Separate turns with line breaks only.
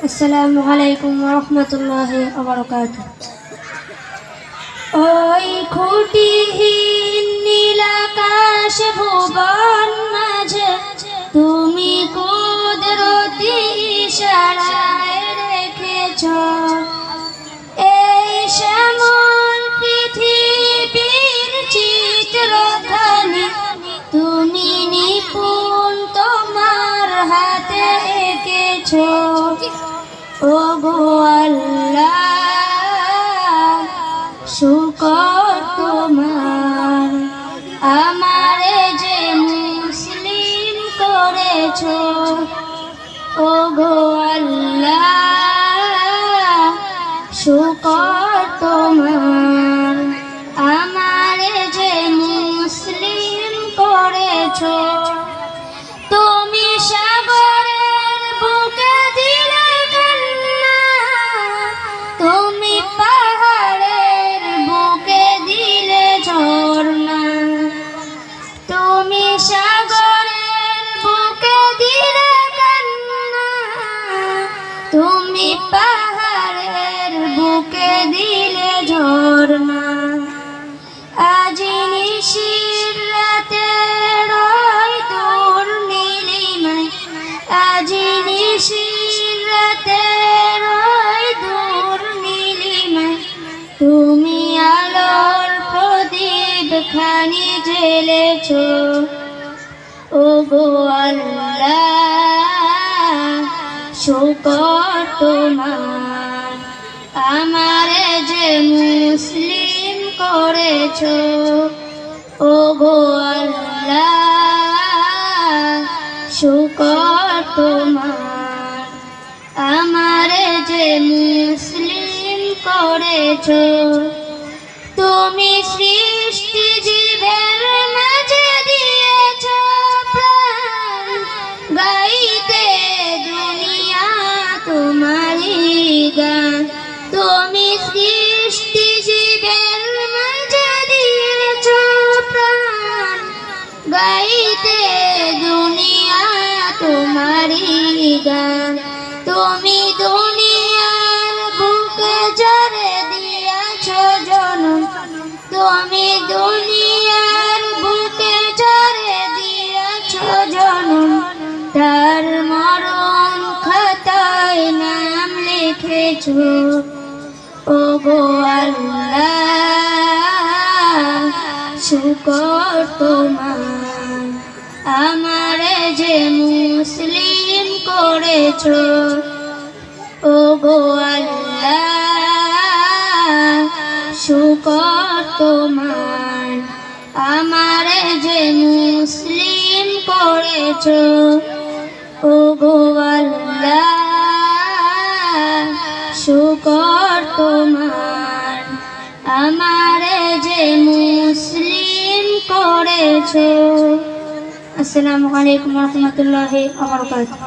আসসালামু আলাইকুম ওয়া রাহমাতুল্লাহি ওয়া বারাকাতুহু। ওই খুঁটিহীন নীল আকাশ ভুবন মাঝে তুমি কুদরতি ইশারায় রেখেছ এই শ্যামল পৃথিবীর চিত্রখানি তুমি নিপুণ তোমার হাতে এঁকেছ। ওগো আল্লাহ শুকর তোমার আমারে যে মুসলিম করেছ। ওগো আল্লাহ শুকর তোমার আমারে যে মুসলিম করেছ। তুমি সাগরের বুকে দিলে কান্না, তুমি পাহাড়ের বুকে দিলে ঝর্ণা, তুমি সাগরের বুকে দিলে কান্না, তুমি পাহাড়ের বুকে দিলে ঝর্ণা। আজি নিশির রাতে রয় তোর নীলিমায়, আজি নিশির রাতে রয় তোর নীলিমায়, তুমি আলোর প্রদীপ খানি জ্বেলেছ। ওগো আল্লাহ শুকর তোমার আমারে যে মুসলিম করেছ। ওগো আল্লাহ শুকর তোমার আমারে যে মুসলিম করেছ। তুমি সৃষ্টি জীবের মাঝে দিয়েছ প্রাণ, গাইতে দুনিয়া তোমারই গান। তুমি সৃষ্টি জীবের মাঝে দিয়েছ প্রাণ, গাইতে দুনিয়া তোমারই গান। তুমি দুনিয়ার বুকে যারে দিয়েছ জনম, তুমি দুনিয়ার বুকে যারে দিয়েছ জনম, তার মরণ খাতায় নাম লিখেছ। ওগো আল্লাহ শুকর তোমার আমারে যে মুসলিম করেছ। ওগো আল্লাহ শুকর তোমার আমারে যে মুসলিম করেছ। ওগো আল্লাহ শুকর তোমার আমারে যে মুসলিম করেছ। আসসালামু আলাইকুম ওয়া রাহমাতুল্লাহি ওয়া বারাকাতুহু।